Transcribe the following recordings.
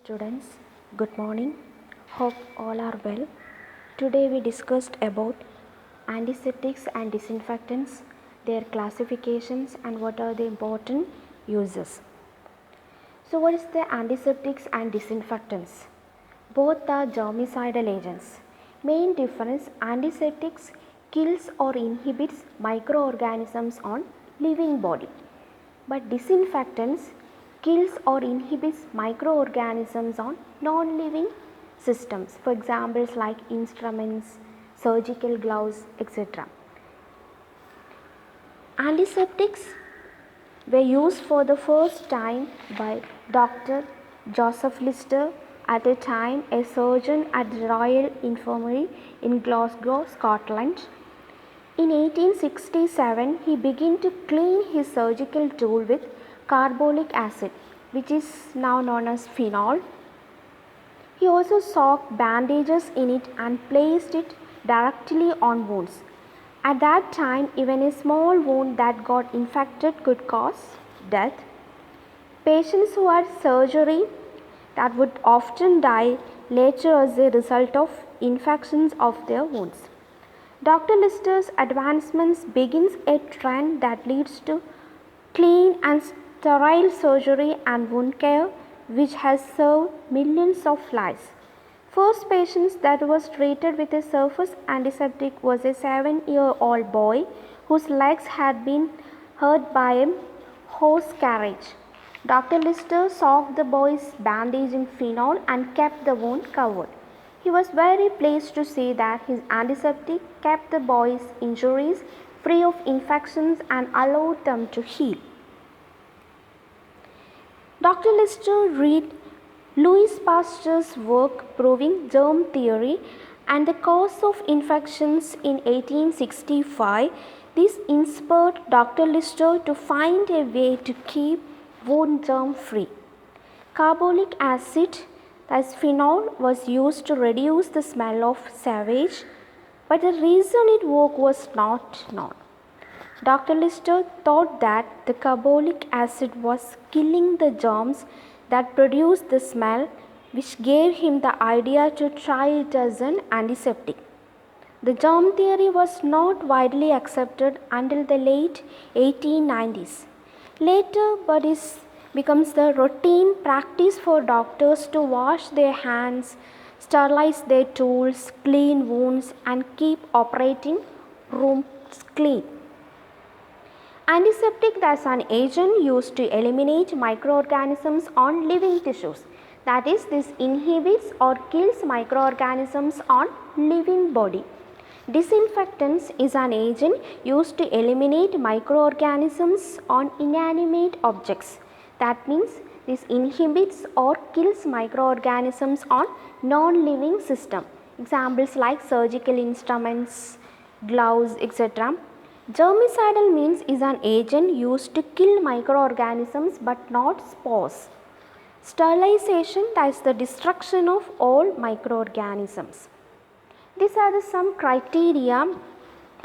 Students, good morning. Hope all are well. Today we discussed about antiseptics and disinfectants, their classifications and what are the important uses. So what is the antiseptics and disinfectants? Both are germicidal agents. Main difference, antiseptics kills or inhibits microorganisms on living body, but disinfectants kills or inhibits microorganisms on non-living systems, for examples like instruments, surgical gloves, etc. Antiseptics were used for the first time by Dr. Joseph Lister, at a time a surgeon at the Royal Infirmary in Glasgow, Scotland. In 1867, he began to clean his surgical tool with carbolic acid, which is now known as phenol. He also soaked bandages in it and placed it directly on wounds. At that time, even a small wound that got infected could cause death. Patients who had surgery that would often die later as a result of infections of their wounds. Dr. Lister's advancements begins a trend that leads to clean and sterile surgery and wound care, which has served millions of lives. First patient that was treated with a surface antiseptic was a 7-year-old boy whose legs had been hurt by a horse carriage. Dr. Lister soaked the boy's bandage in phenol and kept the wound covered. He was very pleased to see that his antiseptic kept the boy's injuries free of infections and allowed them to heal. Dr. Lister read Louis Pasteur's work proving germ theory and the cause of infections in 1865. This inspired Dr. Lister to find a way to keep wound germ free. Carbolic acid, as phenol, was used to reduce the smell of sewage, but the reason it worked was not known. Dr. Lister thought that the carbolic acid was killing the germs that produced the smell, which gave him the idea to try it as an antiseptic. The germ theory was not widely accepted until the late 1890s. Later, but it becomes the routine practice for doctors to wash their hands, sterilize their tools, clean wounds, and keep operating rooms clean. Antiseptic as an agent used to eliminate microorganisms on living tissues. That is, this inhibits or kills microorganisms on living body. Disinfectants is an agent used to eliminate microorganisms on inanimate objects. That means this inhibits or kills microorganisms on non-living system. Examples like surgical instruments, gloves, etc. Germicidal means is an agent used to kill microorganisms but not spores. Sterilization, that is the destruction of all microorganisms. These are some criteria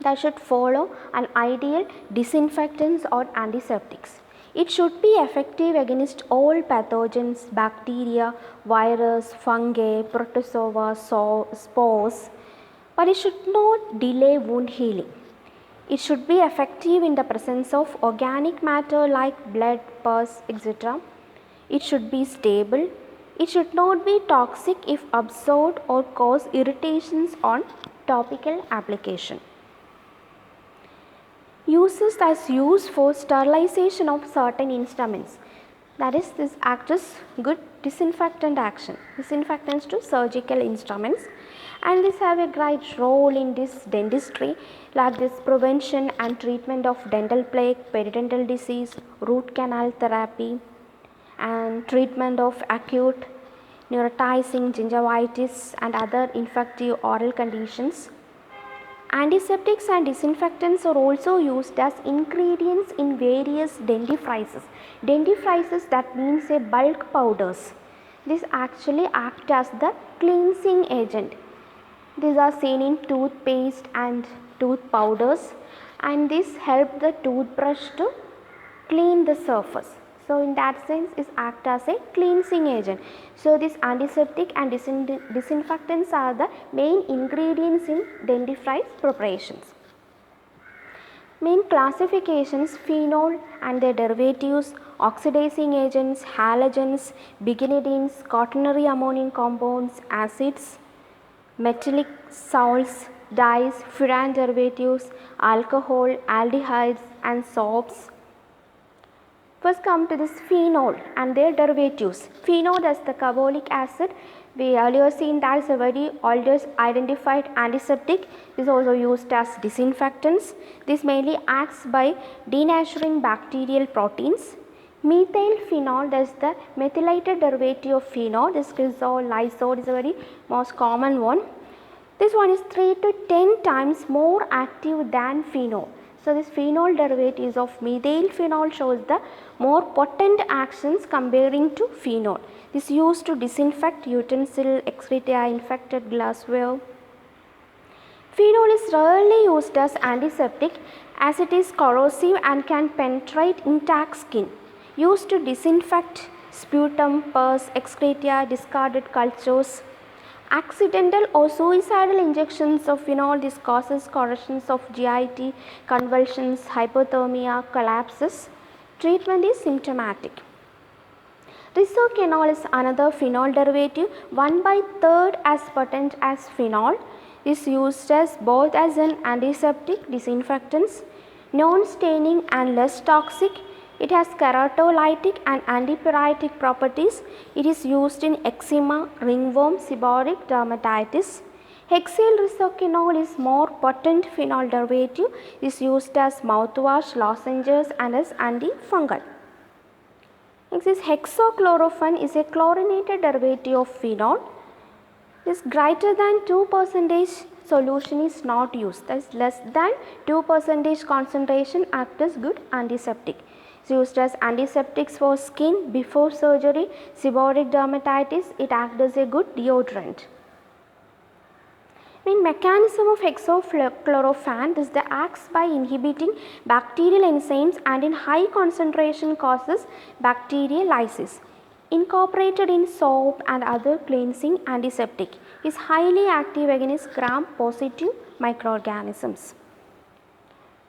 that should follow an ideal disinfectants or antiseptics. It should be effective against all pathogens, bacteria, virus, fungi, protozoa, spores, but it should not delay wound healing. It should be effective in the presence of organic matter like blood, pus, etc. It should be stable. It should not be toxic if absorbed or cause irritations on topical application. Uses as used for sterilization of certain instruments. That is, this acts as good disinfectant action. Disinfectants to surgical instruments, and these have a great role in this dentistry, like this prevention and treatment of dental plaque, periodontal disease, root canal therapy, and treatment of acute neurotizing gingivitis and other infective oral conditions. Antiseptics and disinfectants are also used as ingredients in various dentifrices. Dentifrices, that means a bulk powders. This actually act as the cleansing agent. These are seen in toothpaste and tooth powders, and this help the toothbrush to clean the surface. So So in that sense it acts as a cleansing agent. So this antiseptic and disinfectants are the main ingredients in dentifrice preparations. Main classifications: phenol and their derivatives, oxidizing agents, halogens, bignidines, quaternary ammonium compounds, acids, metallic salts, dyes, furan derivatives, alcohol, aldehydes and soaps. First come to this phenol and their derivatives. Phenol is the carbolic acid. We earlier seen that is a very oldest identified antiseptic. This is also used as disinfectants. This mainly acts by denaturing bacterial proteins. Methyl phenol, that is the methylated derivative of phenol. This cresol, lysol is a very most common one. This one is 3 to 10 times more active than phenol. So this phenol derivatives of methyl phenol shows the more potent actions comparing to phenol. This is used to disinfect utensil, excreta, infected glassware. Phenol is rarely used as antiseptic as it is corrosive and can penetrate intact skin. Used to disinfect sputum, pus, excreta, discarded cultures. Accidental or suicidal injections of phenol, this causes corrosions of GIT, convulsions, hypothermia, collapses. Treatment is symptomatic. Risocanol is another phenol derivative, 1/3 as potent as phenol. Is used as both as an antiseptic, disinfectants, non-staining and less toxic. It has keratolytic and antipyretic properties. It is used in eczema, ringworm, seborrheic dermatitis. Hexyl risocanol is more potent phenol derivative. It is used as mouthwash, lozenges and as antifungal. Next is hexachlorophene is a chlorinated derivative of phenol. This greater than 2% solution is not used. That is less than 2% concentration acts as good antiseptic. It is used as antiseptics for skin before surgery, seborrheic dermatitis. It acts as a good deodorant. Main mechanism of hexachlorophene is the acts by inhibiting bacterial enzymes and in high concentration causes bacterial lysis. Incorporated in soap and other cleansing antiseptic, is highly active against gram-positive microorganisms.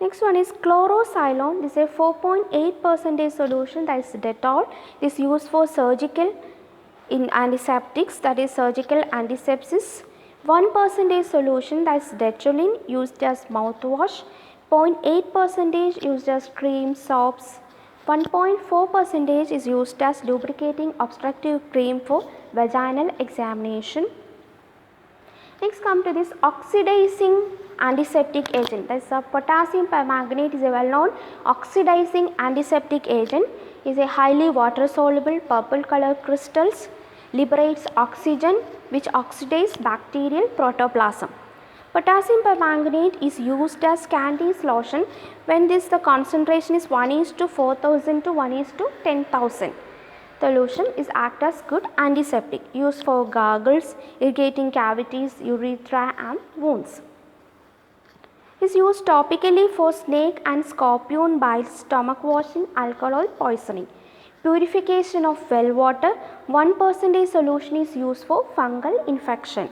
Next one is chlorocylone. This is a 4.8% solution, that is Dettol. This is used for surgical in antiseptics, that is surgical antisepsis. 1% solution, that is Dettolin, used as mouthwash. 0.8% used as cream, soaps. 1.4% is used as lubricating obstructive cream for vaginal examination. Next come to this oxidizing antiseptic agent, that is potassium permanganate is a well known oxidizing antiseptic agent. Is a highly water soluble purple color crystals, liberates oxygen which oxidize bacterial protoplasm. Potassium permanganate is used as Candice lotion when the concentration is 1:4000 to 1:10,000. Solution is act as good antiseptic, used for gargles, irrigating cavities, urethra and wounds. Is used topically for snake and scorpion bites, stomach washing, alcohol poisoning. Purification of well water, 1% solution is used for fungal infection.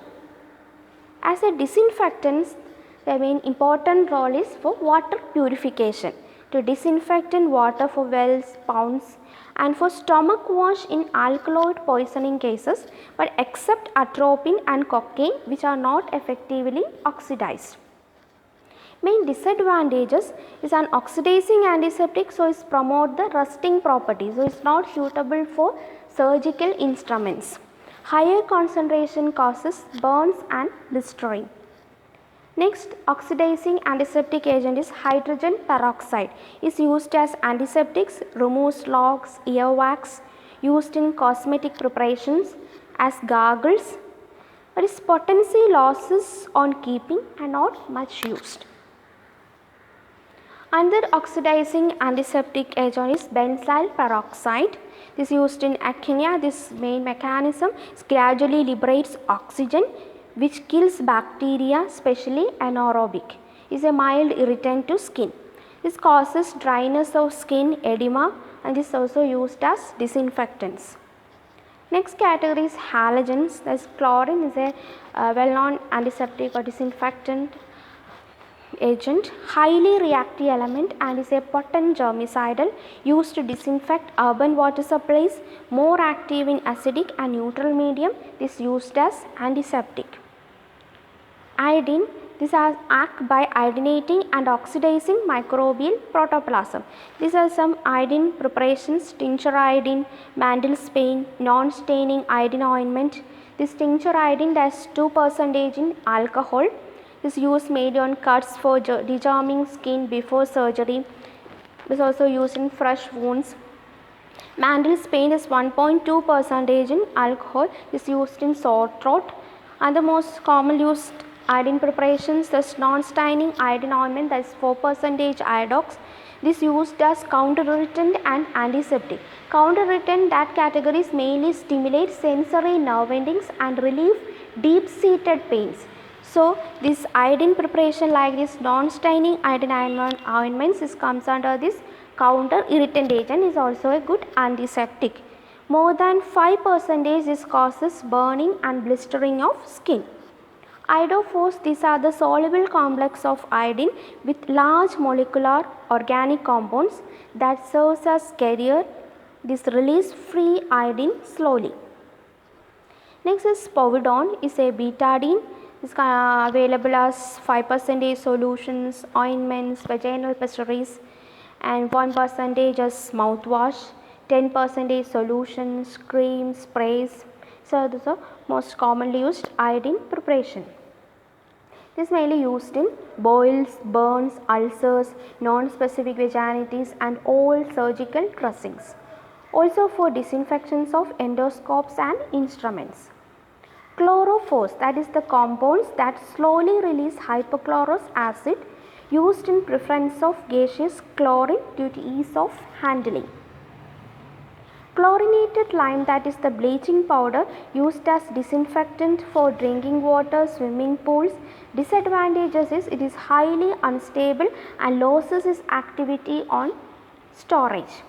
As a disinfectant, the main important role is for water purification, to disinfect in water for wells, ponds, and for stomach wash in alkaloid poisoning cases, but except atropine and cocaine which are not effectively oxidized. Main disadvantages is an oxidizing antiseptic, so it promote the rusting property, so it is not suitable for surgical instruments. Higher concentration causes burns and blistering. Next, oxidizing antiseptic agent is hydrogen peroxide. Is used as antiseptics, removes locks, earwax, used in cosmetic preparations, as gargles, but its potency losses on keeping and not much used. Another oxidizing antiseptic agent is benzyl peroxide. This is used in acne. This main mechanism gradually liberates oxygen which kills bacteria, especially anaerobic. It is a mild irritant to skin. This causes dryness of skin, edema, and is also used as disinfectants. Next category is halogens. Thus chlorine is a well-known antiseptic or disinfectant agent, highly reactive element, and is a potent germicidal used to disinfect urban water supplies, more active in acidic and neutral medium. This is used as antiseptic. Iodine, this acts by iodinating and oxidizing microbial protoplasm. These are some iodine preparations: tincture iodine, Mandel's paint, non-staining iodine ointment. This tincture iodine has 2% in alcohol. This use made on cuts for dejarming skin before surgery. This is also used in fresh wounds. Mandel's paint is 1.2% in alcohol. Is used in sore throat. And the most common used iodine preparations, the non-staining iodine ointment, that is 4% iodox. This used as counter-irritant and antiseptic. Counter-irritant, that categories mainly stimulate sensory nerve endings and relieve deep-seated pains. So, this iodine preparation like this non-staining iodine ointments comes under this counter-irritant agent, is also a good antiseptic. More than 5% this causes burning and blistering of skin. Iodophores, these are the soluble complex of iodine with large molecular organic compounds that serves as carrier. This release free iodine slowly. Next is povidone, is a betadine. Is available as 5% solutions, ointments, vaginal pessaries, and 1% as mouthwash, 10% solutions, creams, sprays. So, this is the most commonly used iodine preparation. This is mainly used in boils, burns, ulcers, non-specific vaginitis, and all surgical dressings. Also for disinfections of endoscopes and instruments. Chlorophores, that is the compounds that slowly release hypochlorous acid, used in preference of gaseous chlorine due to ease of handling. Chlorinated lime, that is the bleaching powder used as disinfectant for drinking water, swimming pools. Disadvantages is it is highly unstable and loses its activity on storage.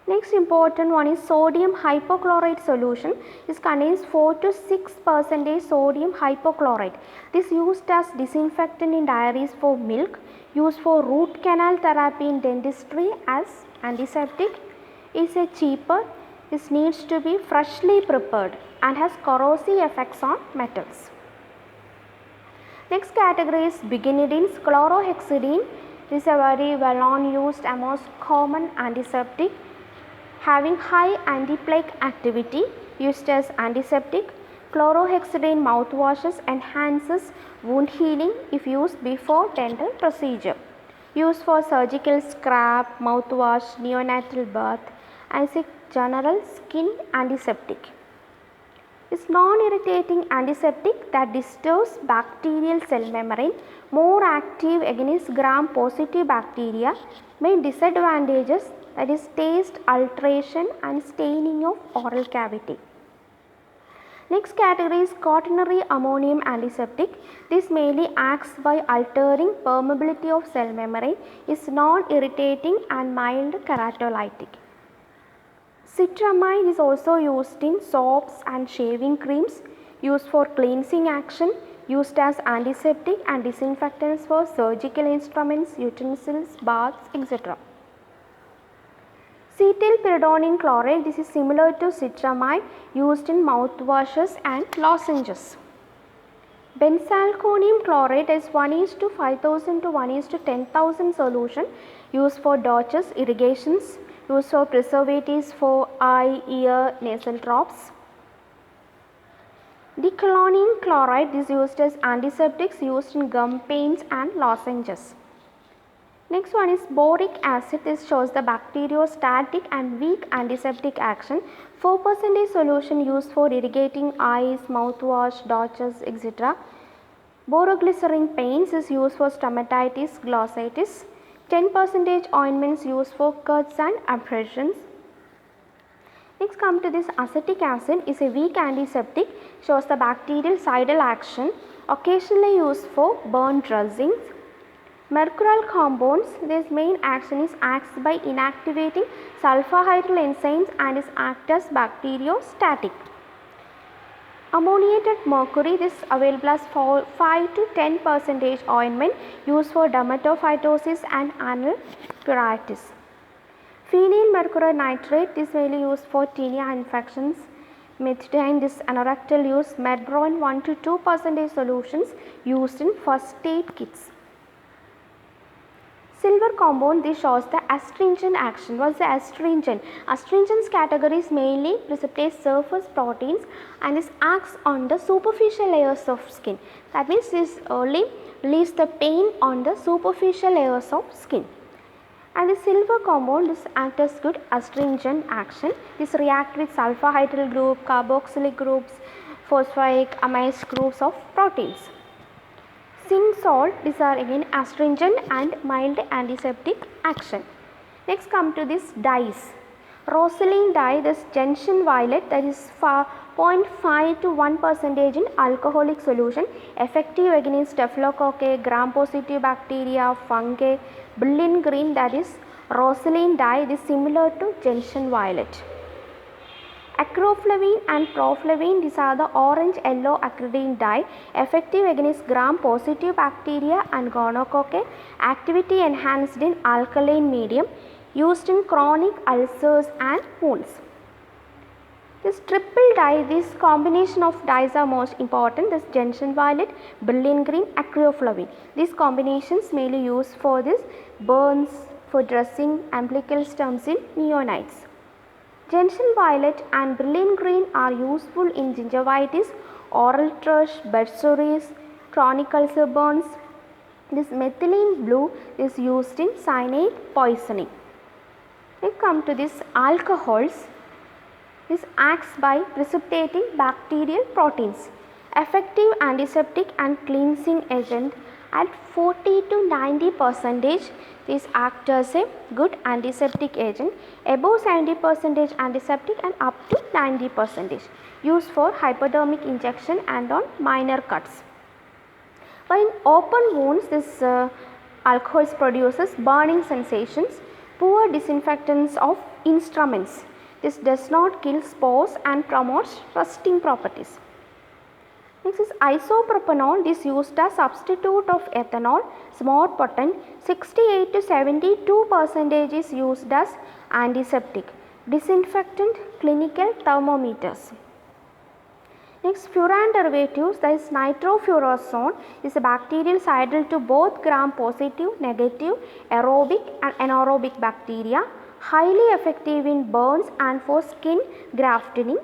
Next important one is sodium hypochlorite solution. This contains 4 to 6% sodium hypochlorite. This used as disinfectant in diaries for milk, used for root canal therapy in dentistry as antiseptic. Is a cheaper. This needs to be freshly prepared and has corrosive effects on metals. Next category is biginidines. Chlorhexidine is a very well known used and most common antiseptic, having high anti-plaque activity, used as antiseptic. Chlorhexidine mouthwashes enhances wound healing if used before dental procedure. Used for surgical scrap, mouthwash, neonatal birth, as a general skin antiseptic. Is non-irritating antiseptic that disturbs bacterial cell membrane, more active against gram-positive bacteria. Main disadvantages, that is taste alteration and staining of oral cavity. Next category is quaternary ammonium antiseptic. This mainly acts by altering permeability of cell membrane, is non-irritating and mild keratolytic. Citramide is also used in soaps and shaving creams, used for cleansing action, used as antiseptic and disinfectants for surgical instruments, utensils, baths, etc. Cetylpyridonium chloride, this is similar to citramide, used in mouthwashes and lozenges. Benzalkonium chloride is 1:5000 to 1:10,000 solution, used for dodges, irrigations, used for preservatives for eye, ear, nasal drops. Diclonium chloride is used as antiseptics, used in gum paints and lozenges. Next one is boric acid. This shows the bacteriostatic and weak antiseptic action. 4% solution used for irrigating eyes, mouthwash, dodges, etc. Boroglycerin paints is used for stomatitis, glossitis. 10% ointments used for cuts and abrasions. Next come to this acetic acid is a weak antiseptic, shows the bactericidal action, occasionally used for burn dressings. Mercurial compounds, this main action is acts by inactivating sulfahydryl enzymes and is act as bacteriostatic. Ammoniated mercury, this available as for 5 to 10% ointment used for dermatophytosis and anal pruritus. Phenyl mercury nitrate, this mainly used for tinea infections. Methadone, this anorectal use. Medbron 1 to 2% solutions used in first aid kits. Silver compound, this shows the astringent action. What is the astringent? Astringents categories mainly precipitate surface proteins and this acts on the superficial layers of skin. That means this only relieves the pain on the superficial layers of skin. And the silver compound, this acts as good astringent action. This react with sulfahydryl group, carboxylic groups, phosphoric amines groups of proteins. Zinc salt, these are again astringent and mild antiseptic action. Next come to this dyes. Rosaline dye, this gentian violet, that is 0.5 to 1% in alcoholic solution, effective against staphylococci, gram-positive bacteria, fungi. Berlin green, that is rosaline dye, is similar to gentian violet. Acroflavine and proflavine, these are the orange yellow acridine dye, effective against gram-positive bacteria and gonococci, activity enhanced in alkaline medium, used in chronic ulcers and wounds. This triple dye, this combination of dyes are most important. This gentian violet, Berlin green, acroflavine. These combinations mainly used for this burns, for dressing, umbilical stumps in neonates. Gentian violet and Berlin green are useful in gingivitis, oral thrush, bed sores, chronic ulcer burns. This methylene blue is used in cyanide poisoning. We come to this alcohols. This acts by precipitating bacterial proteins. Effective antiseptic and cleansing agent at 40 to 90%. This acts as a good antiseptic agent, above 70% antiseptic and up to 90%. Used for hypodermic injection and on minor cuts. But in open wounds, this alcohols produces burning sensations, poor disinfectants of instruments. This does not kill spores and promotes rusting properties. Next is isopropanol. This used as substitute of ethanol, is more potent. 68 to 72% is used as antiseptic. Disinfectant, clinical thermometers. Next, furan derivatives, that is nitrofurazone, is a bacterial sidal to both gram-positive, negative, aerobic and anaerobic bacteria, highly effective in burns and for skin grafting.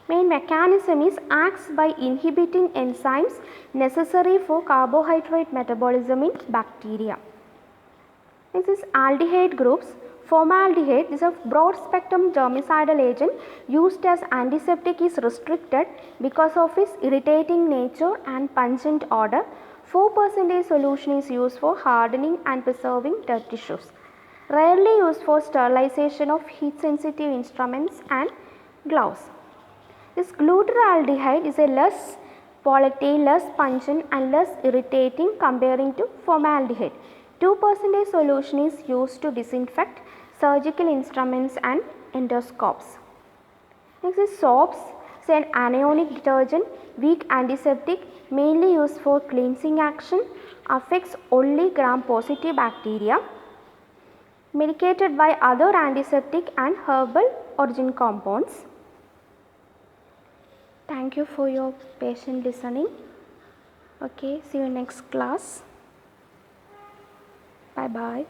Main mechanism is acts by inhibiting enzymes necessary for carbohydrate metabolism in bacteria. Next is aldehyde groups. Formaldehyde is a broad spectrum germicidal agent used as antiseptic, is restricted because of its irritating nature and pungent odor. 4% solution is used for hardening and preserving dead tissues. Rarely used for sterilization of heat sensitive instruments and gloves. This glutaraldehyde is a less volatile, less pungent and less irritating comparing to formaldehyde. 2% solution is used to disinfect surgical instruments and endoscopes. Next is soaps. It's an anionic detergent, weak antiseptic, mainly used for cleansing action, affects only gram-positive bacteria, medicated by other antiseptic and herbal origin compounds. Thank you for your patient listening. Okay, see you next class. Bye bye.